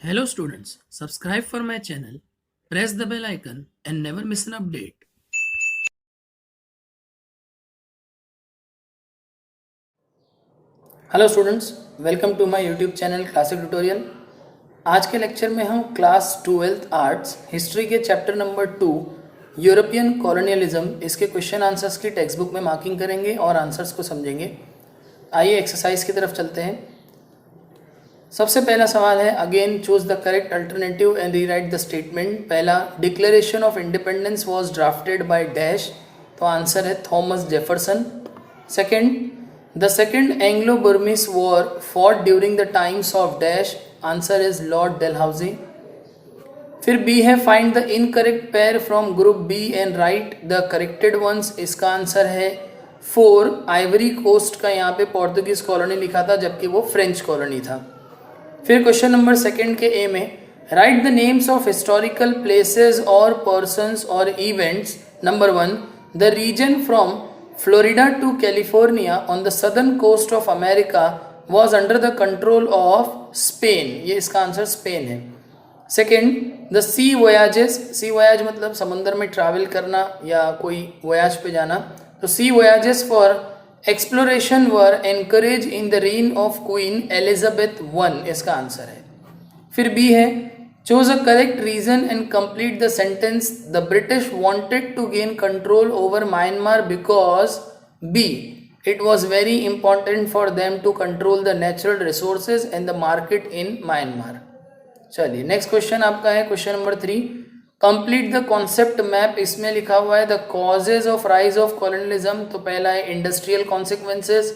Hello students, subscribe for my channel, press the bell icon and never miss an update. Hello students, welcome to my YouTube channel classic tutorial. आज के lecture में हम class 12th arts history के chapter number 2 European colonialism इसके question answers की text book में marking करेंगे और आंसर्स को समझेंगे। आइए एक्सरसाइज की तरफ चलते हैं। सबसे पहला सवाल है, again choose the correct alternative and rewrite the statement. पहला, declaration of independence was drafted by dash, तो आंसर है Thomas Jefferson. Second, the second Anglo Burmese war fought during the times of dash, answer is Lord Dalhousie. फिर B है, find the incorrect pair from group B and write the corrected ones, इसका answer है 4। Ivory coast का यहाँ पे Portuguese colony लिखा था जबकि वो फ्रेंच कॉलोनी था। फिर क्वेश्चन नंबर सेकंड के ए में, write the names of historical places और पर्सन्स और events. Number 1, the region from Florida to California on the southern coast of America was under the control of Spain, ये इसका answer Spain है। Second, the sea voyages, sea voyage मतलब समुद्र में travel करना या कोई वोयाज पे जाना, तो sea voyages for exploration were encouraged in the reign of Queen Elizabeth one, इसका आंसर है। फिर बी है, choose a correct reason and complete the sentence. The British wanted to gain control over Myanmar because B, it was very important for them to control the natural resources and the market in Myanmar. चलिए next question आपका है question number 3, complete the concept map. इसमें लिखा हुआ है the causes of rise of colonialism, तो पहला है industrial consequences,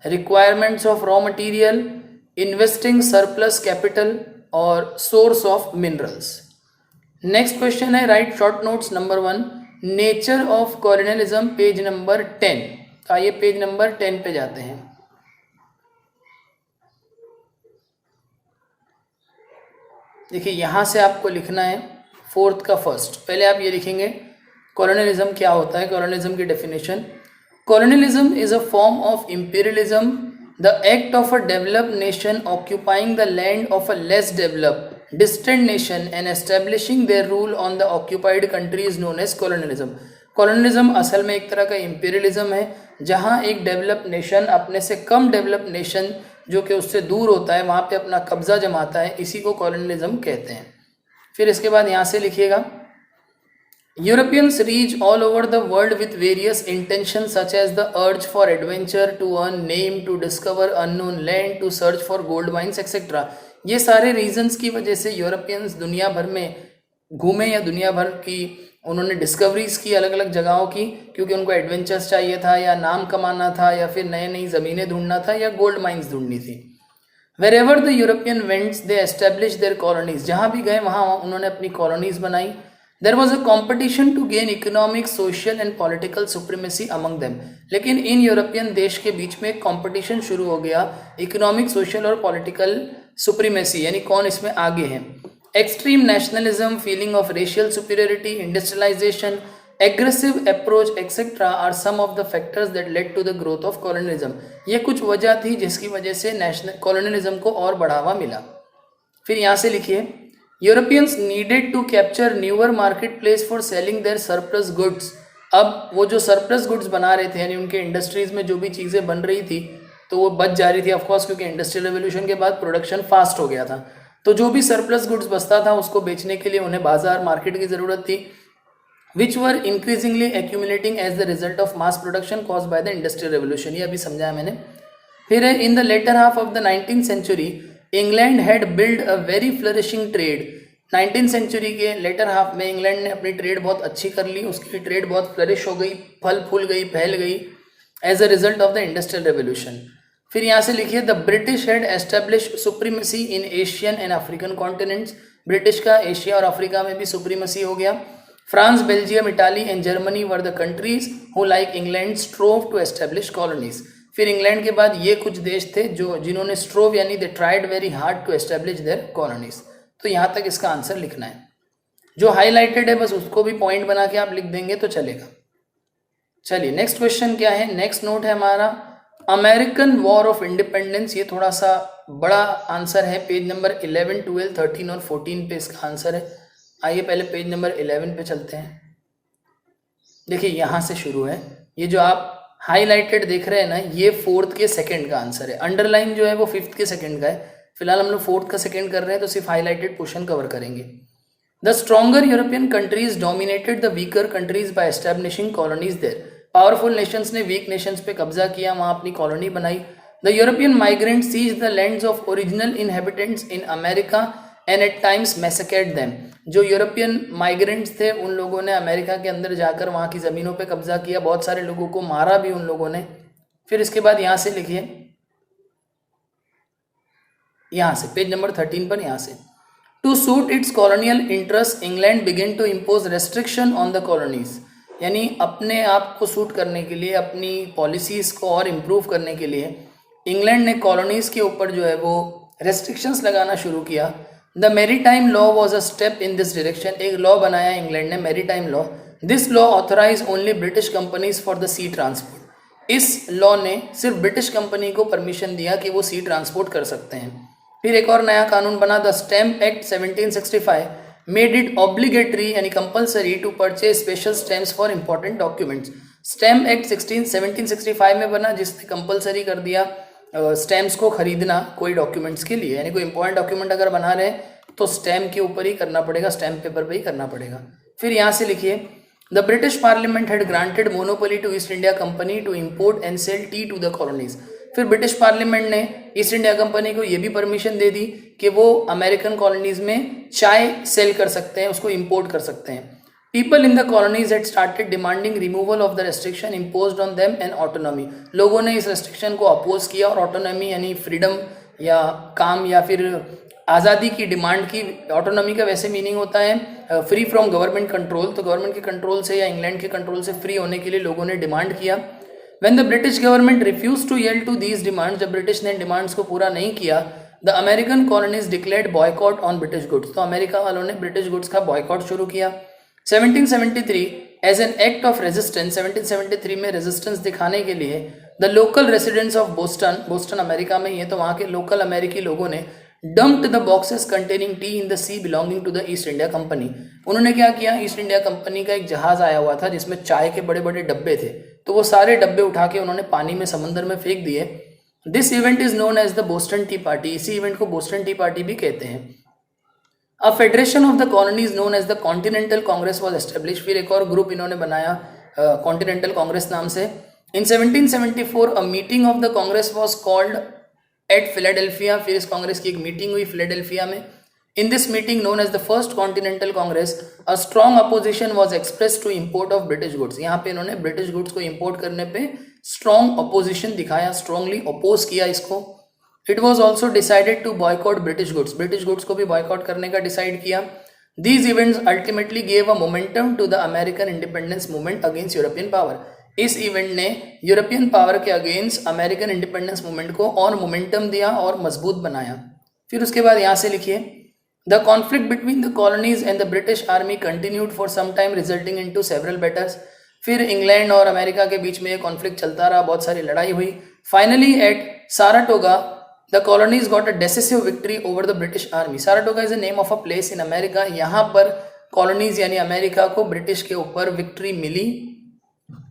requirements of raw material, investing surplus capital और source of minerals. Next question है, write short notes. Number 1, nature of colonialism, page number 10। आइए पेज नंबर 10 पे जाते हैं। देखिए यहाँ से आपको लिखना है फोर्थ का फर्स्ट। पहले आप ये लिखेंगे कॉलोनियलिज्म क्या होता है। कॉलोनियलिज्म की definition, colonialism is a form of imperialism, the act of a developed nation occupying the land of a less developed distant nation and establishing their rule on the occupied country is known as colonialism. Colonialism असल में एक तरह का imperialism है जहाँ एक developed nation अपने से कम डेवलप्ड नेशन जो कि उससे दूर होता है वहाँ पे अपना कब्जा जमाता है, इसी को कॉलोनियलिज्म कहते हैं। फिर इसके बाद यहाँ से लिखिएगा, Europeans reach all over the world with various intention such as the urge for adventure, to earn name, to discover unknown land, to search for gold mines etcetera. ये सारे रीजंस की वजह से यूरोपियंस दुनिया भर में घूमे या दुनिया भर की उन्होंने डिस्कवरीज की अलग अलग जगहों की, क्योंकि उनको एडवेंचर्स चाहिए था या नाम कमाना था या फिर नए नई ज़मीनें ढूंढना था या गोल्ड माइंस ढूंढनी थी। Wherever the European went they establish their colonies, जहाँ भी गए वहाँ उन्होंने अपनी कॉलोनीज बनाई। There was a competition to gain economic, social and political supremacy among them, लेकिन इन यूरोपियन देश के बीच में एक कॉम्पिटिशन शुरू हो गया इकोनॉमिक, सोशल और पॉलिटिकल सुप्रीमेसी, यानी कौन इसमें आगे है। Extreme nationalism, feeling of racial superiority, industrialization, aggressive approach etc are some of the factors that led to the growth of colonialism। ये कुछ वजह थी जिसकी वजह से नेशनल कॉलोनियलिज्म को और बढ़ावा मिला। फिर यहाँ से लिखिए, Europeans needed to capture newer market place for selling their surplus goods. अब वो जो सरप्लस गुड्स बना रहे थे, यानी उनके इंडस्ट्रीज में जो भी चीज़ें बन रही थी तो वो बच जा रही थी ऑफकोर्स, क्योंकि इंडस्ट्रियल रेवोल्यूशन के बाद प्रोडक्शन फास्ट हो गया था, तो जो भी सरप्लस गुड्स बचता था उसको बेचने के लिए उन्हें बाजार, मार्केट की ज़रूरत थी, which were increasingly accumulating as the result of mass production caused by the industrial revolution। ये अभी समझाया मैंने। फिर in the later half of the 19th century England had built a very flourishing trade। 19th century के letter half में England ने अपनी trade बहुत अच्छी कर ली, उसकी ट्रेड बहुत फ्लरिश हो गई, फल फूल गई, फैल गई as a result of the industrial revolution. फिर यहाँ से लिखिए, the British had establish supremacy in Asian and African continents. British का एशिया और अफ्रीका में भी सुप्रीमेसी हो गया। France, Belgium, Italy and Germany were the countries who like England strove to establish colonies. फिर इंग्लैंड के बाद ये कुछ देश थे जो जिन्होंने स्ट्रोव यानी they tried very hard to establish their colonies. तो यहाँ तक इसका आंसर लिखना है। जो हाईलाइटेड है बस उसको भी पॉइंट बना के आप लिख देंगे तो चलेगा। चलिए नेक्स्ट क्वेश्चन क्या है, नेक्स्ट नोट है हमारा अमेरिकन वॉर ऑफ इंडिपेंडेंस, ये थोड़ा सा बड़ा आंसर है, पेज नंबर 11, 12, 13 और 14 पे इसका आंसर है। आइए पहले पेज नंबर 11 पे चलते हैं। देखिए यहाँ से शुरू है, ये जो आप हाईलाइटेड देख रहे हैं ना, ये फोर्थ के सेकंड का आंसर है। अंडरलाइन जो है वो फिफ्थ के सेकंड का है। फिलहाल हम लोग फोर्थ का सेकंड कर रहे हैं, तो सिर्फ हाईलाइटेड पोर्शन कवर करेंगे। The stronger European countries dominated the weaker countries by establishing colonies there. Powerful nations ने वीक नेशंस पे कब्जा किया, वहां अपनी कॉलोनी बनाई। The European migrant seize the lands of original inhabitants in America and at times massacred them. जो European migrants थे उन लोगों ने अमेरिका के अंदर जाकर वहाँ की ज़मीनों पे कब्जा किया, बहुत सारे लोगों को मारा भी उन लोगों ने। फिर इसके बाद यहाँ से लिखिए, यहाँ से पेज नंबर 13 पर, यहाँ से to suit its colonial interest England begin to impose restriction on the colonies. यानी अपने आप को सूट करने के लिए, अपनी पॉलिसीज़ को और इम्प्रूव करने के लिए इंग्लैंड ने कॉलोनीज़ के ऊपर जो है वो रेस्ट्रिक्शंस लगाना शुरू किया। The maritime law was a step in this direction. एक लॉ बनाया इंग्लैंड ने, maritime law. This law authorise only British companies for the sea transport. इस लॉ ने सिर्फ ब्रिटिश कंपनी को परमिशन दिया कि वो सी ट्रांसपोर्ट कर सकते हैं। फिर एक और नया कानून बना, the Stamp Act 1765 made it obligatory यानी compulsory to purchase special stamps for important documents. Stamp Act 1765 में बना, जिसने कंपलसरी कर दिया स्टैम्प्स को खरीदना कोई डॉक्यूमेंट्स के लिए। यानी कोई इंपॉर्टेंट डॉक्यूमेंट अगर बना रहे तो स्टैम्प के ऊपर ही करना पड़ेगा, स्टैम्प पेपर पे ही करना पड़ेगा। फिर यहाँ से लिखिए, the British parliament had granted monopoly to East India company to import and sell tea to the colonies. फिर ब्रिटिश पार्लियामेंट ने ईस्ट इंडिया कंपनी को ये भी परमिशन दे दी कि वो अमेरिकन कॉलोनीज में चाय सेल कर सकते हैं, उसको इम्पोर्ट कर सकते हैं। People in the colonies had started demanding removal of the restriction imposed on them and autonomy. लोगों ने इस restriction को अपोज किया और autonomy यानी फ्रीडम या काम या फिर आज़ादी की डिमांड की। ऑटोनॉमी का वैसे मीनिंग होता है फ्री फ्रॉम गवर्नमेंट कंट्रोल, तो गवर्नमेंट के कंट्रोल से या इंग्लैंड के कंट्रोल से फ्री होने के लिए लोगों ने डिमांड किया। When the British government refused to yield to these demands, जब ब्रिटिश ने डिमांड्स को पूरा नहीं किया, the American colonies declared boycott on British goods। तो अमेरिका वालों ने ब्रिटिश गुड्स का बॉयकॉट शुरू किया। 1773 as an act of resistance, 1773 में रेजिस्टेंस दिखाने के लिए the local residents of Boston America में, ये तो वहाँ के लोकल अमेरिकी लोगों ने dumped the boxes containing tea in the sea belonging to the East India company. उन्होंने क्या किया, ईस्ट इंडिया कंपनी का एक जहाज आया हुआ था जिसमें चाय के बड़े बड़े डब्बे थे, तो वो सारे डब्बे उठा के उन्होंने पानी में, समंदर में फेंक दिए। This event is known as the Boston tea party. इसी इवेंट को बोस्टन टी पार्टी भी कहते हैं। A federation of the colonies known as the continental congress was establish. फिर एक और ग्रुप इन्होंने बनाया कॉन्टिनेंटल कांग्रेस नाम से। In 1774 a meeting of the congress was called at Philadelphia. फिर इस कांग्रेस की एक मीटिंग हुई फिलाडेल्फिया में। In this meeting known as the first continental congress a strong opposition was express to import of British goods. यहाँ पे इन्होंने British goods को इम्पोर्ट करने पे स्ट्रॉन्ग अपोजिशन दिखाया, स्ट्रॉन्गली अपोज किया इसको। It was also decided to boycott British goods. British goods को भी बॉयकॉट करने का डिसाइड किया। These events ultimately gave a momentum to the American independence movement against European power. इस इवेंट ने यूरोपियन पावर के अगेंस्ट अमेरिकन इंडिपेंडेंस मूवमेंट को और मोमेंटम दिया और मजबूत बनाया। फिर उसके बाद यहाँ से लिखिए, the conflict between the colonies and the British army continued for some time resulting into several battles. फिर इंग्लैंड और अमेरिका के बीच में ये कॉन्फ्लिक्ट चलता रहा, बहुत सारी लड़ाई हुई। Finally at Saratoga the colonies got a decisive victory over the British army. Saratoga is the name of a place in America. यहाँ पर colonies यानी अमेरिका को ब्रिटिश के ऊपर विक्ट्री मिली।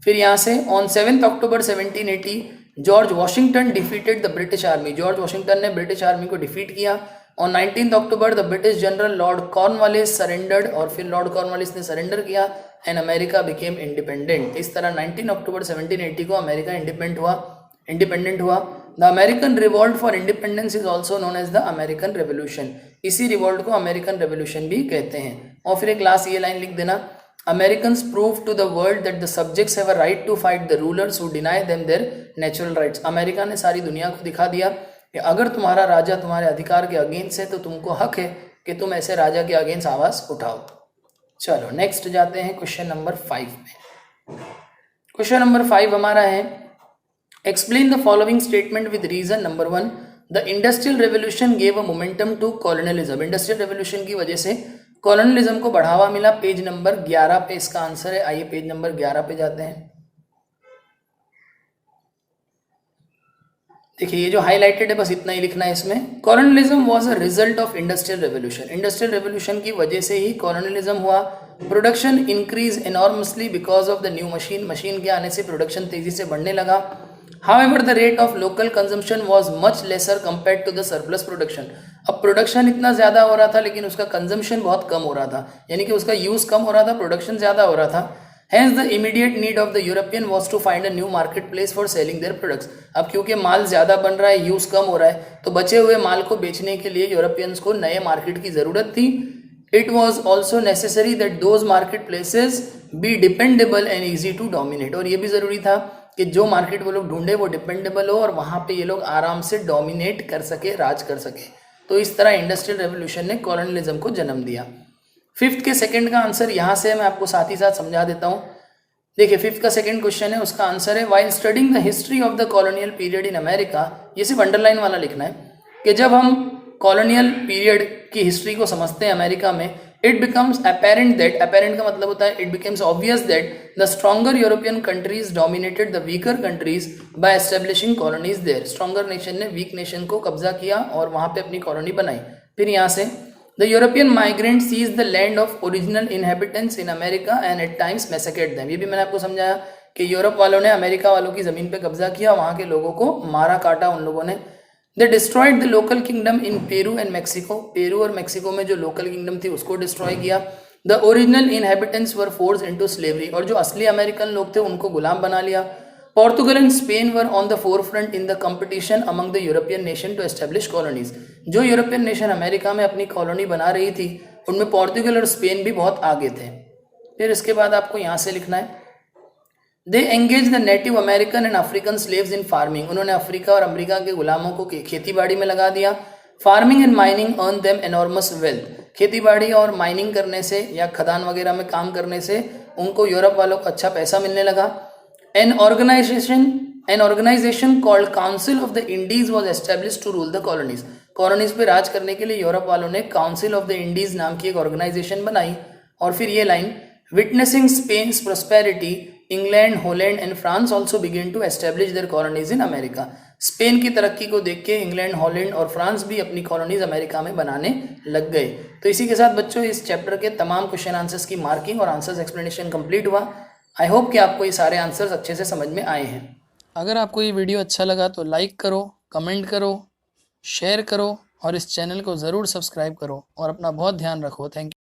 फिर यहाँ से on 7th October 1780 George Washington defeated the British army. George Washington ने ब्रिटिश आर्मी को डिफीट किया। On 19th October the British general Lord Cornwallis surrendered, और फिर लॉर्ड कॉर्नवालिस ने सरेंडर किया एंड अमेरिका बिकेम इंडिपेंडेंट। इस तरह 19 अक्टूबर 1780 को अमेरिका इंडिपेंडेंट हुआ। The American revolt for independence is also known as the American revolution. इसी रिवॉल्ट को अमेरिकन रेवोल्यूशन भी कहते हैं। और फिर एक लास्ट ये लाइन लिख देना, Americans prove to the world that the subjects have a right to fight the rulers who deny them their natural rights. America ने सारी दुनिया को दिखा दिया कि अगर तुम्हारा राजा तुम्हारे अधिकार के अगेंस्ट है तो तुमको हक है कि तुम ऐसे राजा के अगेंस्ट आवाज उठाओ। चलो नेक्स्ट जाते हैं क्वेश्चन नंबर 5 में। क्वेश्चन नंबर 5 हमारा है, explain the following statement with reason. Number 1, the industrial revolution gave a momentum to colonialism. industrial revolution की वजह से colonialism को बढ़ावा मिला। पेज नंबर 11 पे इसका आंसर है। आइए पेज नंबर 11 पे जाते हैं। देखिए ये जो हाईलाइटेड है बस इतना ही लिखना है इसमें। Colonialism was a result of industrial revolution. Industrial revolution की वजह से ही कॉलोनियलिज्म हुआ। Production increase enormously because of the new machine. Machine के आने से प्रोडक्शन तेजी से बढ़ने लगा। However the rate of local consumption was much lesser compared to the surplus production. अब प्रोडक्शन इतना ज़्यादा हो रहा था लेकिन उसका कंजम्पशन बहुत कम हो रहा था, यानी कि उसका यूज़ कम हो रहा था, प्रोडक्शन ज़्यादा हो रहा था। Hence the immediate need of the European was to find a new marketplace for selling their products. अब क्योंकि माल ज़्यादा बन रहा है, यूज़ कम हो रहा है, तो बचे हुए माल को बेचने के लिए यूरोपियंस को नए मार्केट की ज़रूरत थी। It was also necessary that those marketplaces be dependable and easy to dominate. और ये भी ज़रूरी था कि जो मार्केट वो लोग ढूंढे वो डिपेंडेबल हो और वहाँ पे ये लोग आराम से डोमिनेट कर सके, राज कर सके। तो इस तरह इंडस्ट्रियल रेवोल्यूशन ने कॉलोनियलिज्म को जन्म दिया। फिफ्थ के सेकंड का आंसर यहाँ से मैं आपको साथ ही साथ समझा देता हूँ। देखिए फिफ्थ का सेकंड क्वेश्चन है, उसका आंसर है while studying the history of the colonial period in America. ये सिर्फ अंडरलाइन वाला लिखना है कि जब हम कॉलोनियल पीरियड की हिस्ट्री को समझते हैं अमेरिका में, it becomes apparent that, apparent का मतलब होता है it becomes obvious that the stronger European countries dominated the weaker countries by establishing colonies there. Stronger nation ने वीक नेशन को कब्जा किया और वहाँ पे अपनी कॉलोनी बनाई। फिर यहाँ से The European migrants seized the land of original inhabitants in America and at times massacred them. ये भी मैंने आपको समझाया कि यूरोप वालों ने अमेरिका वालों की ज़मीन पे कब्जा किया, वहाँ के लोगों को मारा काटा उन लोगों ने। They destroyed the local kingdom in Peru and Mexico. Peru और मेक्सिको में जो लोकल किंगडम थी उसको डिस्ट्रॉय किया। The original inhabitants were forced into slavery. और जो असली अमेरिकन लोग थे उनको गुलाम बना लिया। Portugal and Spain were on the forefront in the competition among the European nation to establish colonies. जो यूरोपियन नेशन अमेरिका में अपनी कॉलोनी बना रही थी उनमें पोर्तुगल और स्पेन भी बहुत आगे थे। फिर इसके बाद आपको यहाँ से लिखना है, they engage the native American and African slaves in farming. उन्होंने अफ्रीका और अमेरिका के गुलामों को खेती बाड़ी में लगा दिया। Farming and mining earn them enormous wealth. खेती बाड़ी और माइनिंग करने से या खदान वगैरह में काम करने से उनको यूरोप वालों को अच्छा पैसा मिलने लगा। An organization called Council of the Indies was established to rule the colonies. Colonies पे राज करने के लिए यूरोप वालों ने काउंसिल ऑफ द इंडीज नाम की एक ऑर्गेनाइजेशन बनाई। और फिर ये line, witnessing Spain's prosperity, England, Holland and France also begin to establish their colonies in America. Spain की तरक्की को देख के इंग्लैंड, हॉलैंड और फ्रांस भी अपनी कॉलोनीज अमेरिका में बनाने लग गए। तो इसी के साथ बच्चों इस चैप्टर के तमाम क्वेश्चन आंसर्स की मार्किंग और आंसर्स एक्सप्लेनेशन कंप्लीट हुआ। आई होप कि आपको ये सारे आंसर्स अच्छे से समझ में आए हैं। अगर आपको ये वीडियो अच्छा लगा तो लाइक करो, कमेंट करो, शेयर करो और इस चैनल को ज़रूर सब्सक्राइब करो और अपना बहुत ध्यान रखो। Thank you.